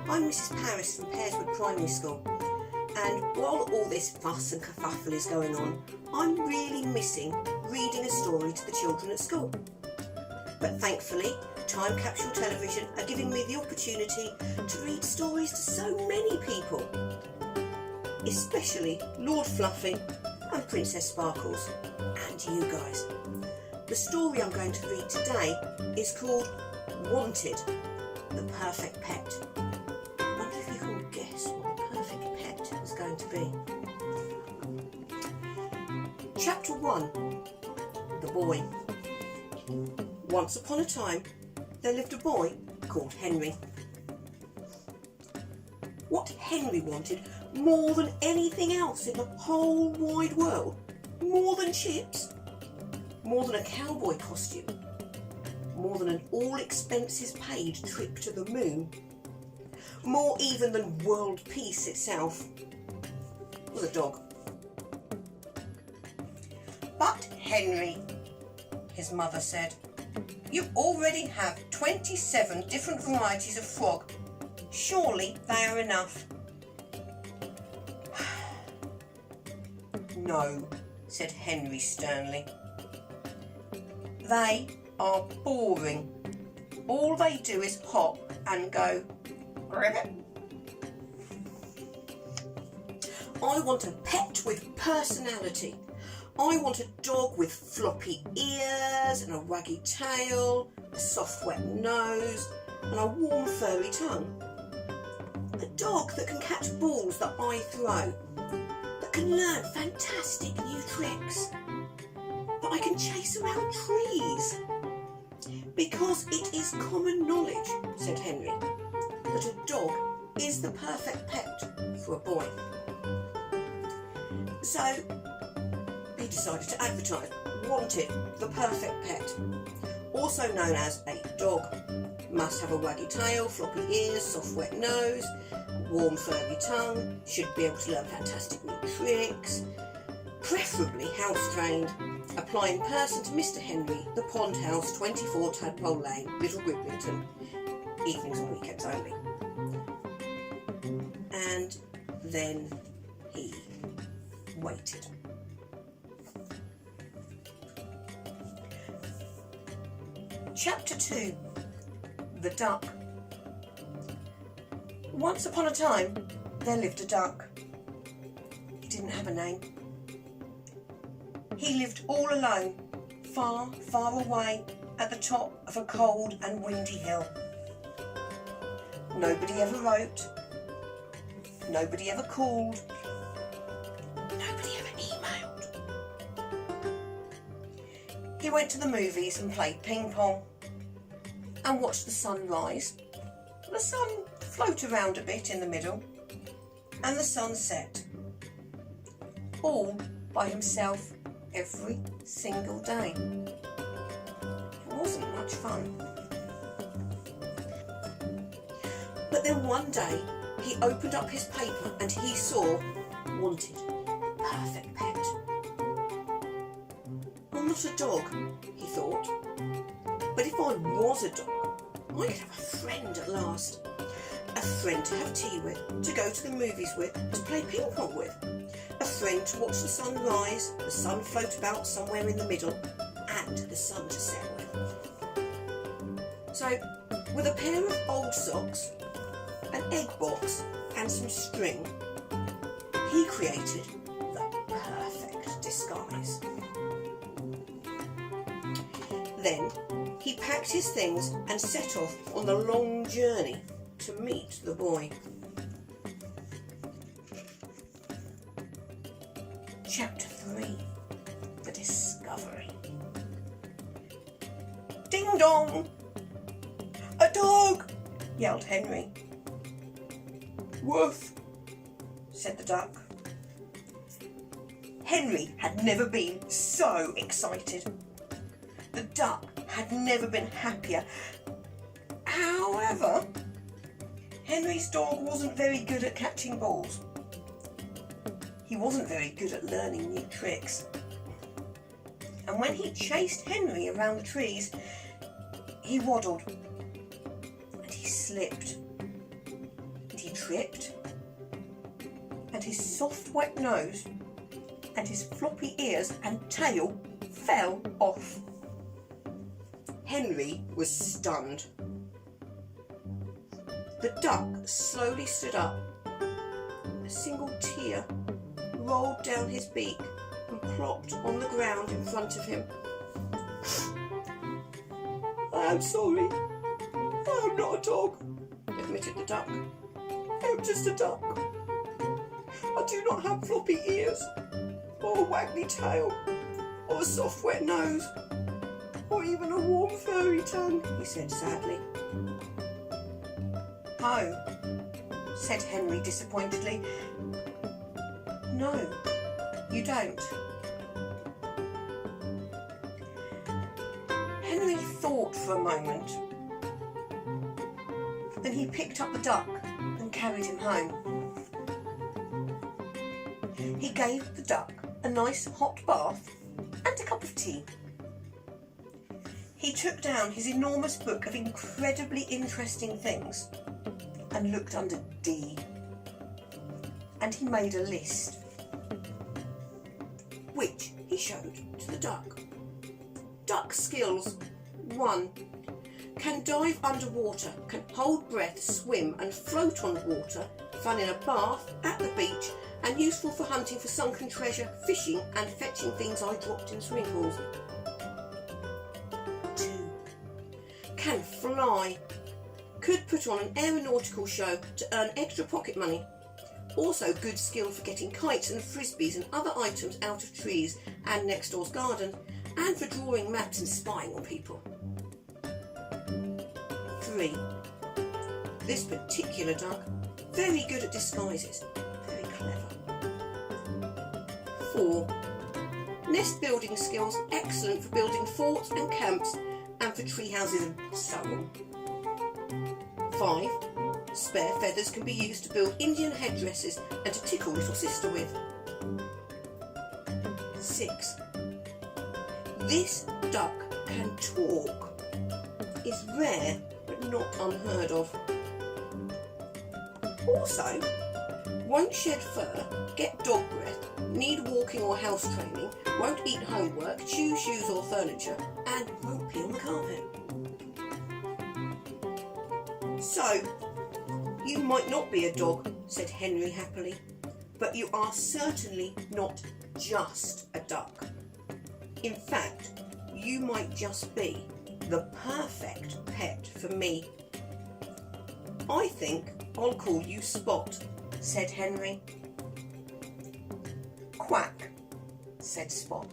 I'm Mrs Paris from Pearswood Primary School, and while all this fuss and kerfuffle is going on, I'm really missing reading a story to the children at school. But thankfully, Time Capsule Television are giving me the opportunity to read stories to so many people, especially Lord Fluffy and Princess Sparkles, and you guys. The story I'm going to read today is called Wanted, the Perfect Pet. I wonder if you can guess what the perfect pet is going to be. Chapter 1, The Boy. Once upon a time, there lived a boy called Henry. What Henry wanted more than anything else in the whole wide world, more than chips, more than a cowboy costume, more than an all-expenses-paid trip to the moon, more even than world peace itself, was a dog. But Henry, his mother said, you already have 27 different varieties of frog. Surely they are enough. No, said Henry sternly. They are boring. All they do is hop and go ribbit. I want a pet with personality. I want a dog with floppy ears and a waggy tail, a soft wet nose and a warm furry tongue. A dog that can catch balls that I throw, that can learn fantastic new tricks, that I can chase around trees. Because it is common knowledge, said Henry, that a dog is the perfect pet for a boy. So he decided to advertise Wanted, the perfect pet, also known as a dog. Must have a waggy tail, floppy ears, soft wet nose, warm furry tongue, should be able to learn fantastic new tricks, preferably house trained, apply in person to Mr Henry, the Pond House, 24 Tadpole Lane, Little Griblington, evenings and weekends only. And then he waited. Chapter 2, The Duck. Once upon a time, there lived a duck. He didn't have a name. He lived all alone, far, far away at the top of a cold and windy hill. Nobody ever wrote. Nobody ever called. Nobody ever emailed. He went to the movies and played ping pong and watched the sun rise, the sun float around a bit in the middle, and the sun set, all by himself every single day. It wasn't much fun. But then one day he opened up his paper and he saw Wanted, perfect pet. I'm not a dog, he thought, but if I was a dog, I could have a friend at last. A friend to have tea with, to go to the movies with, to play ping pong with. A friend to watch the sun rise, the sun float about somewhere in the middle, and the sun to set with. So, with a pair of old socks, an egg box and some string, he created the perfect disguise. Then he packed his things and set off on the long journey to meet the boy. Chapter 3, The Discovery. Ding dong! A dog! Yelled Henry. Woof! Said the duck. Henry had never been so excited. The duck had never been happier. However, Henry's dog wasn't very good at catching balls. He wasn't very good at learning new tricks. And when he chased Henry around the trees, he waddled and he slipped he tripped, and his soft wet nose and his floppy ears and tail fell off. Henry was stunned. The duck slowly stood up. A single tear rolled down his beak and plopped on the ground in front of him. "I am sorry. I am not a dog," admitted the duck. "I am just a duck. I do not have floppy ears, or a waggly tail, or a soft wet nose, or even a warm furry tongue," he said sadly. "Oh," said Henry disappointedly. "No, you don't." Henry thought for a moment. Then he picked up the duck and carried him home. He gave the duck a nice hot bath and a cup of tea. He took down his enormous book of incredibly interesting things and looked under D. And he made a list, which he showed to the duck. Duck skills: 1. Can dive underwater, can hold breath, swim and float on water, fun in a bath, at the beach, and useful for hunting for sunken treasure, fishing and fetching things I dropped in swimming pools. 2. Can fly, could put on an aeronautical show to earn extra pocket money. Also good skill for getting kites and frisbees and other items out of trees and next door's garden, and for drawing maps and spying on people. 3. This particular duck, very good at disguises, very clever. 4. Nest building skills, excellent for building forts and camps and for tree houses and so on. 5. Spare feathers can be used to build Indian headdresses and to tickle little sister with. 6. This duck can talk. Is rare but not unheard of. Also, won't shed fur, get dog breath, need walking or house training, won't eat homework, chew shoes or furniture, and won't pee on the carpet. "So, you might not be a dog," said Henry happily, "but you are certainly not just a duck. In fact, you might just be the perfect pet for me." "I think I'll call you Spot," said Henry. "Quack," said Spot.